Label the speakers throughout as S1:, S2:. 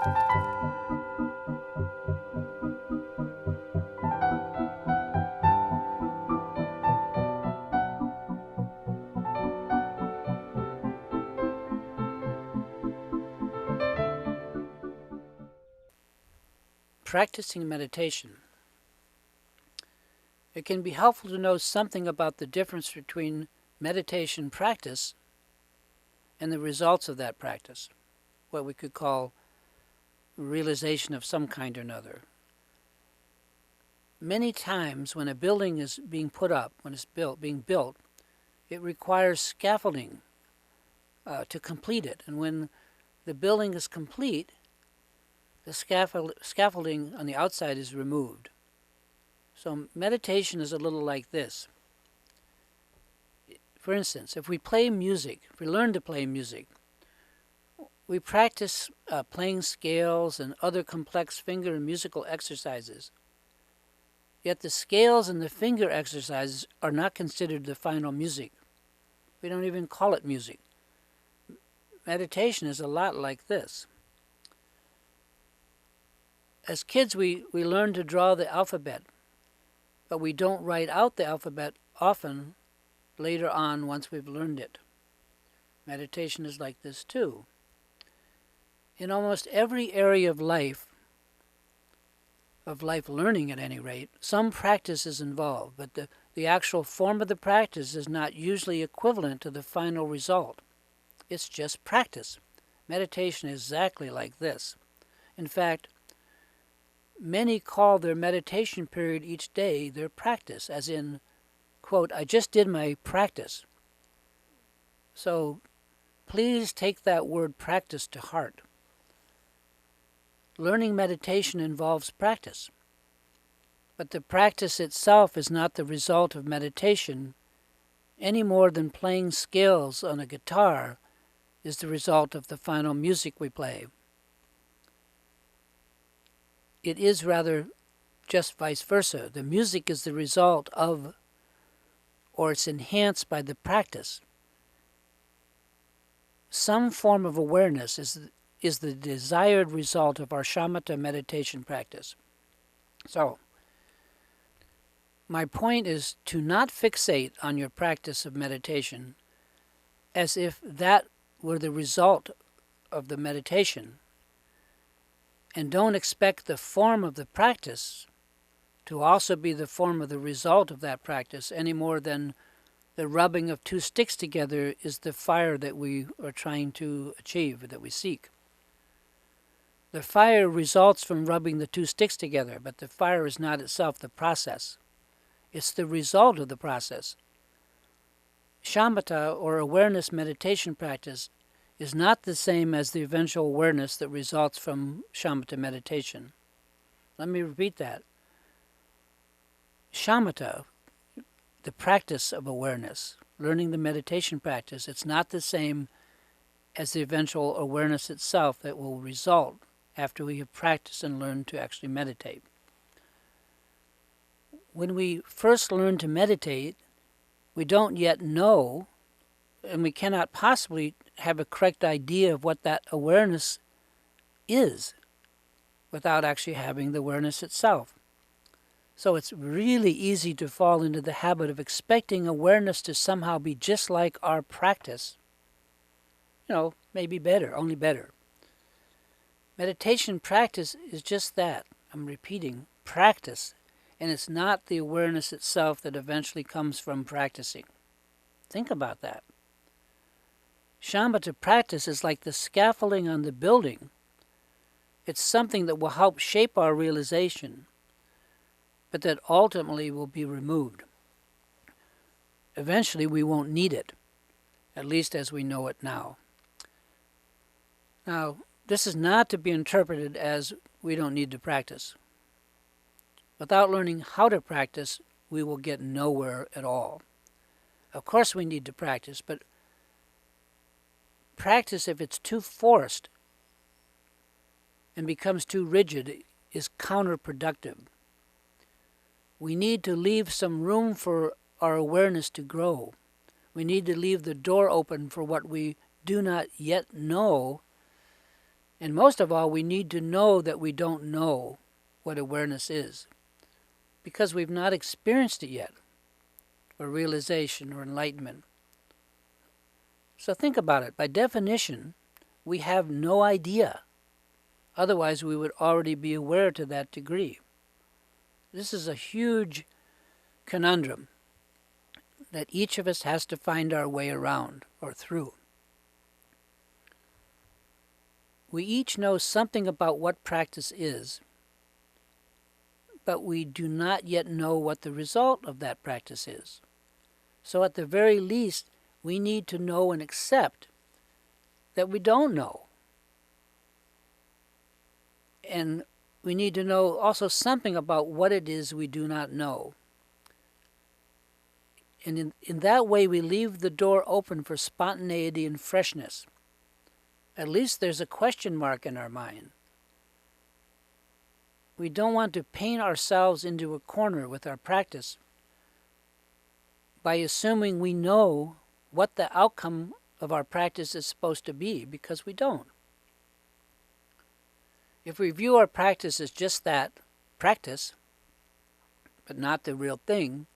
S1: Practicing meditation. It can be helpful to know something about the difference between meditation practice and the results of that practice, what we could call realization of some kind or another. Many times when a building is being put up, when it's being built, it requires scaffolding to complete it. And when the building is complete, the scaffolding on the outside is removed. So meditation is a little like this. For instance, if we play music, if we learn to play music, we practice playing scales and other complex finger and musical exercises. Yet the scales and the finger exercises are not considered the final music. We don't even call it music. Meditation is a lot like this. As kids, we learn to draw the alphabet, but we don't write out the alphabet often later on once we've learned it. Meditation is like this too. In almost every area of life learning at any rate, some practice is involved, but the actual form of the practice is not usually equivalent to the final result. It's just practice. Meditation is exactly like this. In fact, many call their meditation period each day their practice, as in, quote, I just did my practice. So please take that word practice to heart. Learning meditation involves practice, but the practice itself is not the result of meditation any more than playing scales on a guitar is the result of the final music we play. It is rather just vice versa. The music is the result of, or it's enhanced by the practice. Some form of awareness is the desired result of our shamatha meditation practice. So, my point is to not fixate on your practice of meditation as if that were the result of the meditation, and don't expect the form of the practice to also be the form of the result of that practice any more than the rubbing of two sticks together is the fire that we are trying to achieve, or that we seek. The fire results from rubbing the two sticks together, but the fire is not itself the process. It's the result of the process. Shamatha, or awareness meditation practice, is not the same as the eventual awareness that results from shamatha meditation. Let me repeat that. Shamatha, the practice of awareness, learning the meditation practice, it's not the same as the eventual awareness itself that will result after we have practiced and learned to actually meditate. When we first learn to meditate, we don't yet know, and we cannot possibly have a correct idea of what that awareness is without actually having the awareness itself. So it's really easy to fall into the habit of expecting awareness to somehow be just like our practice. Maybe better, only better. Meditation practice is just that. I'm repeating, practice. And it's not the awareness itself that eventually comes from practicing. Think about that. Shamatha practice is like the scaffolding on the building. It's something that will help shape our realization, but that ultimately will be removed. Eventually we won't need it, at least as we know it now. Now, this is not to be interpreted as we don't need to practice. Without learning how to practice, we will get nowhere at all. Of course we need to practice, but practice, if it's too forced and becomes too rigid, is counterproductive. We need to leave some room for our awareness to grow. We need to leave the door open for what we do not yet know And most of all, we need to know that we don't know what awareness is because we've not experienced it yet, or realization or enlightenment. So think about it. By definition, we have no idea. Otherwise, we would already be aware to that degree. This is a huge conundrum that each of us has to find our way around or through. We each know something about what practice is, but we do not yet know what the result of that practice is. So at the very least, we need to know and accept that we don't know. And we need to know also something about what it is we do not know. And in that way, we leave the door open for spontaneity and freshness. At least there's a question mark in our mind. We don't want to paint ourselves into a corner with our practice by assuming we know what the outcome of our practice is supposed to be, because we don't. If we view our practice as just that, practice, but not the real thing,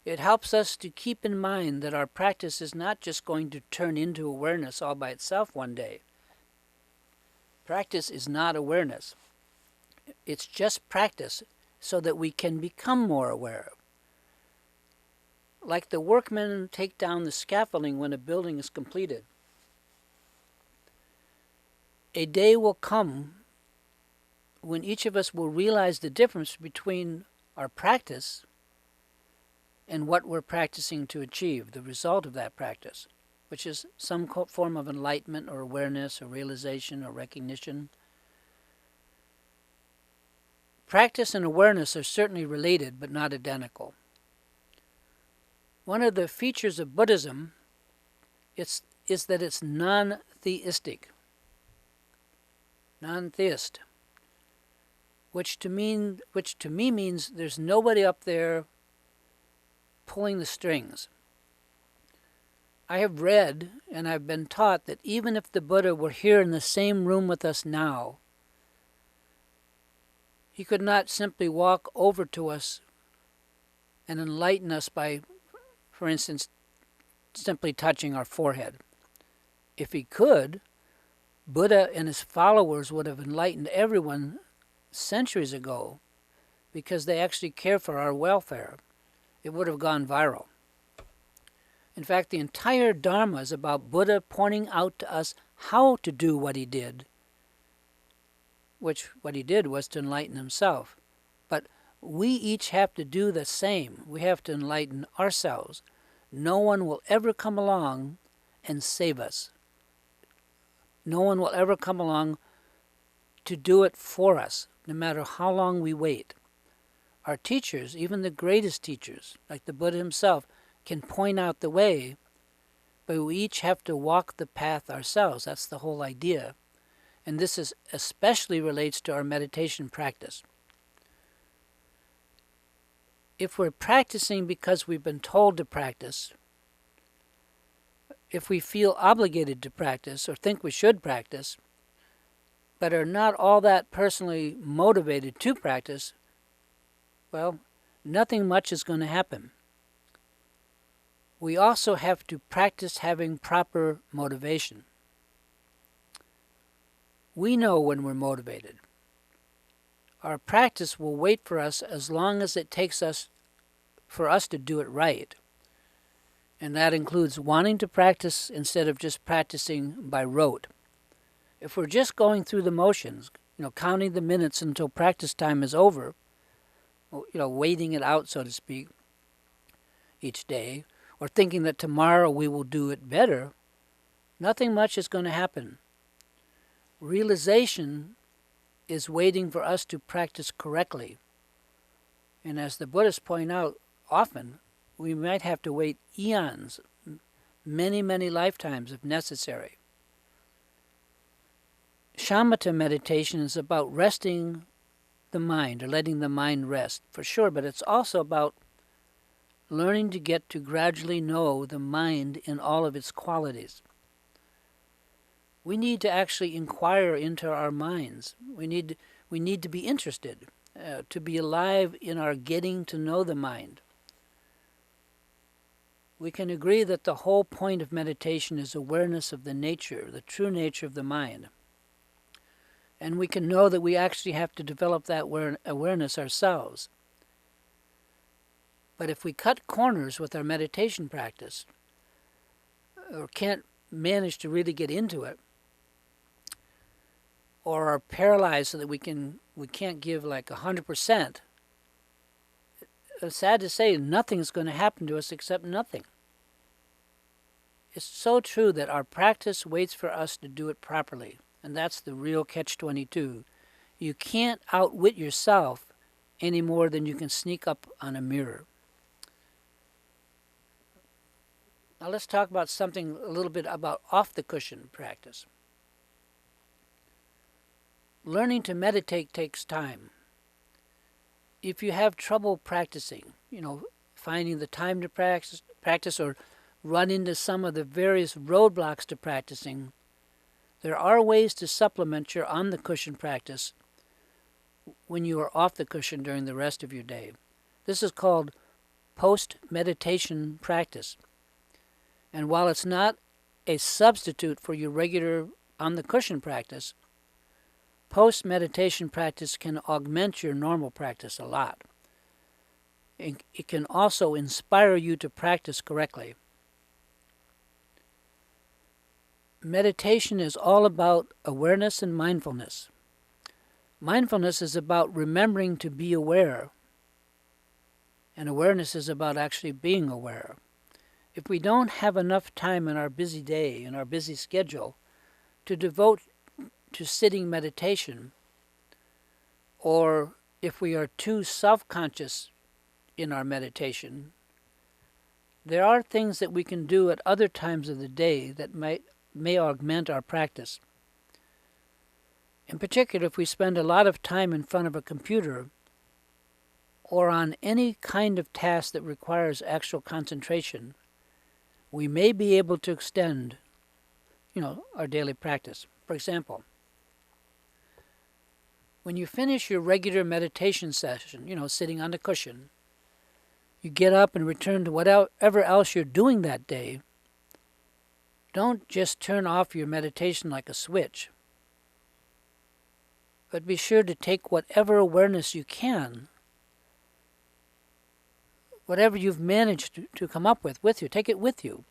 S1: it helps us to keep in mind that our practice is not just going to turn into awareness all by itself one day. Practice is not awareness. It's just practice so that we can become more aware. Like the workmen take down the scaffolding when a building is completed. A day will come when each of us will realize the difference between our practice and what we're practicing to achieve, the result of that practice, which is some form of enlightenment or awareness or realization or recognition. Practice and awareness are certainly related, but not identical. One of the features of Buddhism is that it's non-theistic, non-theist, which to me means there's nobody up there pulling the strings. I have read and I've been taught that even if the Buddha were here in the same room with us now, he could not simply walk over to us and enlighten us by, for instance, simply touching our forehead. If he could, Buddha and his followers would have enlightened everyone centuries ago because they actually care for our welfare. It would have gone viral. In fact, the entire Dharma is about Buddha pointing out to us how to do what he did, which what he did was to enlighten himself. But we each have to do the same. We have to enlighten ourselves. No one will ever come along and save us. No one will ever come along to do it for us, no matter how long we wait. Our teachers, even the greatest teachers, like the Buddha himself, can point out the way, but we each have to walk the path ourselves. That's the whole idea. And this especially relates to our meditation practice. If we're practicing because we've been told to practice, if we feel obligated to practice or think we should practice, but are not all that personally motivated to practice, well, nothing much is going to happen. We also have to practice having proper motivation. We know when we're motivated. Our practice will wait for us as long as it takes us for us to do it right. And that includes wanting to practice instead of just practicing by rote. If we're just going through the motions, counting the minutes until practice time is over, waiting it out, so to speak, each day, or thinking that tomorrow we will do it better, nothing much is going to happen. Realization is waiting for us to practice correctly. And as the Buddhists point out often, we might have to wait eons, many, many lifetimes if necessary. Shamatha meditation is about resting the mind, or letting the mind rest, for sure, but it's also about learning to get to gradually know the mind in all of its qualities. We need to actually inquire into our minds. We need to be interested, to be alive in our getting to know the mind. We can agree that the whole point of meditation is awareness of the nature, the true nature of the mind. And we can know that we actually have to develop that awareness ourselves. But if we cut corners with our meditation practice, or can't manage to really get into it, or are paralyzed so that we can't give like 100%, it's sad to say nothing's going to happen to us except nothing. It's so true that our practice waits for us to do it properly, and that's the real catch-22. You can't outwit yourself any more than you can sneak up on a mirror. Now let's talk about something a little bit about off-the-cushion practice. Learning to meditate takes time. If you have trouble practicing, finding the time to practice or run into some of the various roadblocks to practicing, there are ways to supplement your on-the-cushion practice when you are off the cushion during the rest of your day. This is called post-meditation practice. And while it's not a substitute for your regular on-the-cushion practice, post-meditation practice can augment your normal practice a lot. It can also inspire you to practice correctly. Meditation is all about awareness and mindfulness. Mindfulness is about remembering to be aware, and awareness is about actually being aware. If we don't have enough time in our busy day, in our busy schedule, to devote to sitting meditation, or if we are too self-conscious in our meditation, there are things that we can do at other times of the day that may augment our practice. In particular, if we spend a lot of time in front of a computer or on any kind of task that requires actual concentration, we may be able to extend, our daily practice. For example, when you finish your regular meditation session, sitting on the cushion, you get up and return to whatever else you're doing that day. Don't just turn off your meditation like a switch, but be sure to take whatever awareness you can, whatever you've managed to come up with you, take it with you.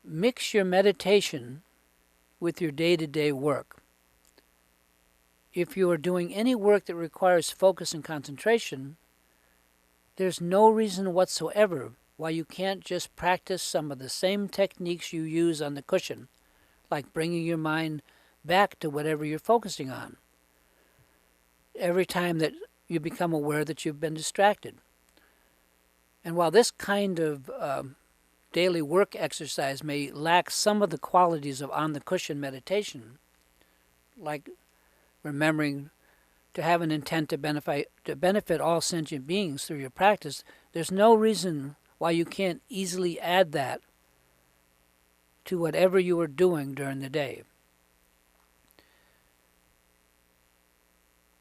S1: Mix your meditation with your day-to-day work. If you are doing any work that requires focus and concentration, there's no reason whatsoever why you can't just practice some of the same techniques you use on the cushion, like bringing your mind back to whatever you're focusing on, every time that you become aware that you've been distracted. And while this kind of daily work exercise may lack some of the qualities of on-the-cushion meditation, like remembering to have an intent to benefit all sentient beings through your practice, there's no reason why you can't easily add that to whatever you are doing during the day.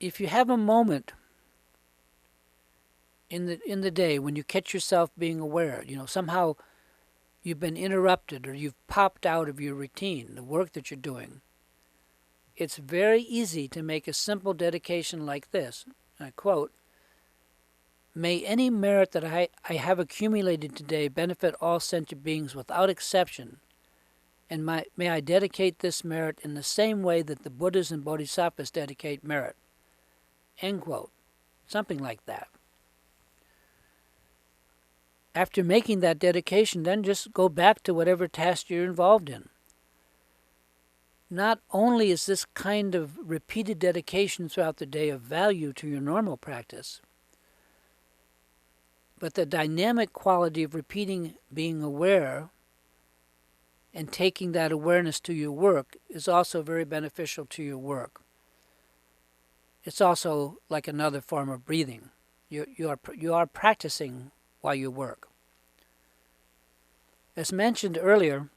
S1: If you have a moment in the day when you catch yourself being aware, somehow you've been interrupted or you've popped out of your routine, the work that you're doing, it's very easy to make a simple dedication like this. I quote, "May any merit that I have accumulated today benefit all sentient beings without exception, and may I dedicate this merit in the same way that the Buddhas and Bodhisattvas dedicate merit." End quote. Something like that. After making that dedication, then just go back to whatever task you're involved in. Not only is this kind of repeated dedication throughout the day of value to your normal practice, but the dynamic quality of repeating being aware and taking that awareness to your work is also very beneficial to your work. It's also like another form of breathing. You are practicing while you work. As mentioned earlier,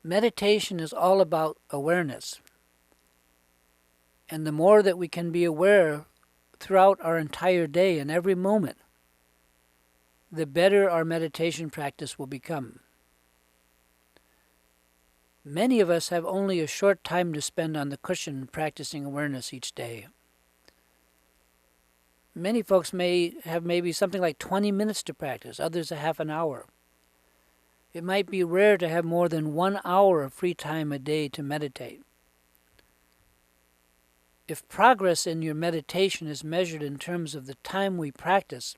S1: Meditation is all about awareness. And the more that we can be aware throughout our entire day and every moment, the better our meditation practice will become. Many of us have only a short time to spend on the cushion practicing awareness each day. Many folks may have maybe something like 20 minutes to practice, others a half an hour. It might be rare to have more than 1 hour of free time a day to meditate. If progress in your meditation is measured in terms of the time we practice,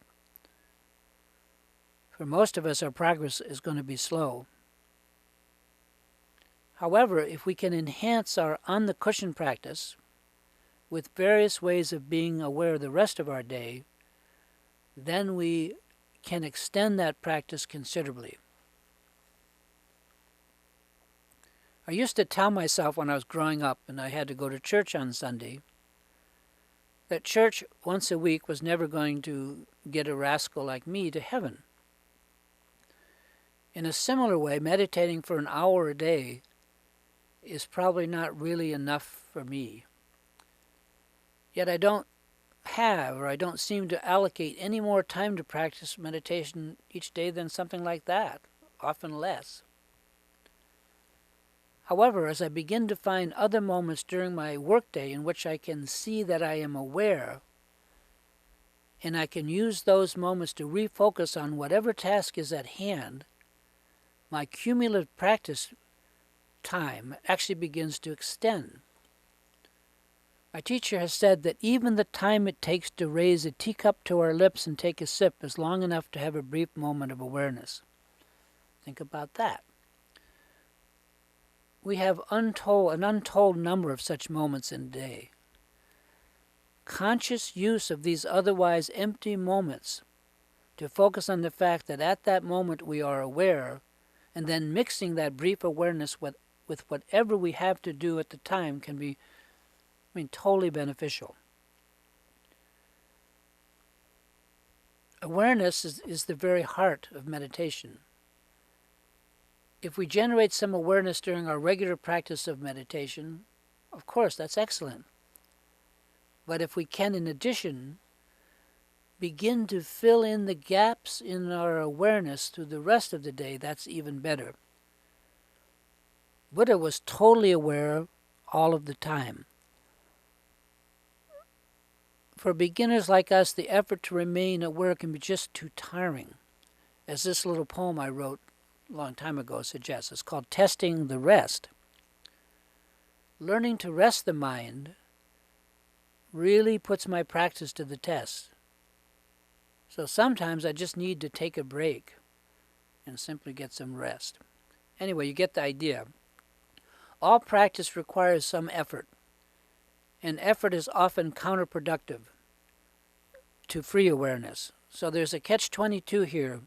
S1: for most of us our progress is going to be slow. However, if we can enhance our on-the-cushion practice with various ways of being aware the rest of our day, then we can extend that practice considerably. I used to tell myself when I was growing up and I had to go to church on Sunday that church once a week was never going to get a rascal like me to heaven. In a similar way, meditating for an hour a day is probably not really enough for me. Yet I don't seem to allocate any more time to practice meditation each day than something like that, often less. However, as I begin to find other moments during my workday in which I can see that I am aware, and I can use those moments to refocus on whatever task is at hand, my cumulative practice time actually begins to extend. My teacher has said that even the time it takes to raise a teacup to our lips and take a sip is long enough to have a brief moment of awareness. Think about that. We have an untold number of such moments in a day. Conscious use of these otherwise empty moments to focus on the fact that at that moment we are aware, and then mixing that brief awareness with whatever we have to do at the time can be, totally beneficial. Awareness is the very heart of meditation. If we generate some awareness during our regular practice of meditation, of course, that's excellent. But if we can, in addition, begin to fill in the gaps in our awareness through the rest of the day, that's even better. Buddha was totally aware all of the time. For beginners like us, the effort to remain aware can be just too tiring. As this little poem I wrote a long time ago suggests, it's called Testing the Rest. Learning to rest the mind really puts my practice to the test. So sometimes I just need to take a break and simply get some rest. Anyway, you get the idea. All practice requires some effort, and effort is often counterproductive to free awareness. So there's a catch-22 here,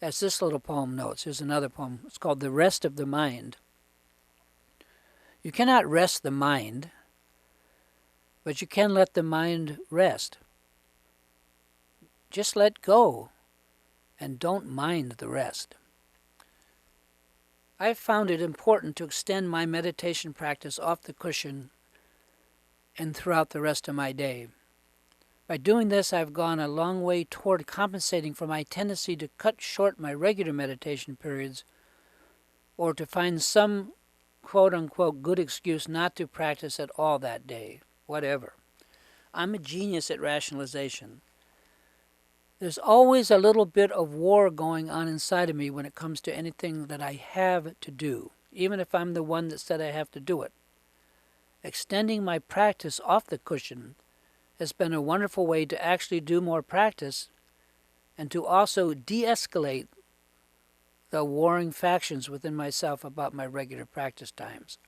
S1: as this little poem notes. Here's another poem. It's called The Rest of the Mind. You cannot rest the mind, but you can let the mind rest. Just let go and don't mind the rest. I've found it important to extend my meditation practice off the cushion and throughout the rest of my day. By doing this, I've gone a long way toward compensating for my tendency to cut short my regular meditation periods or to find some quote-unquote good excuse not to practice at all that day, whatever. I'm a genius at rationalization. There's always a little bit of war going on inside of me when it comes to anything that I have to do, even if I'm the one that said I have to do it. Extending my practice off the cushion has been a wonderful way to actually do more practice and to also de-escalate the warring factions within myself about my regular practice times.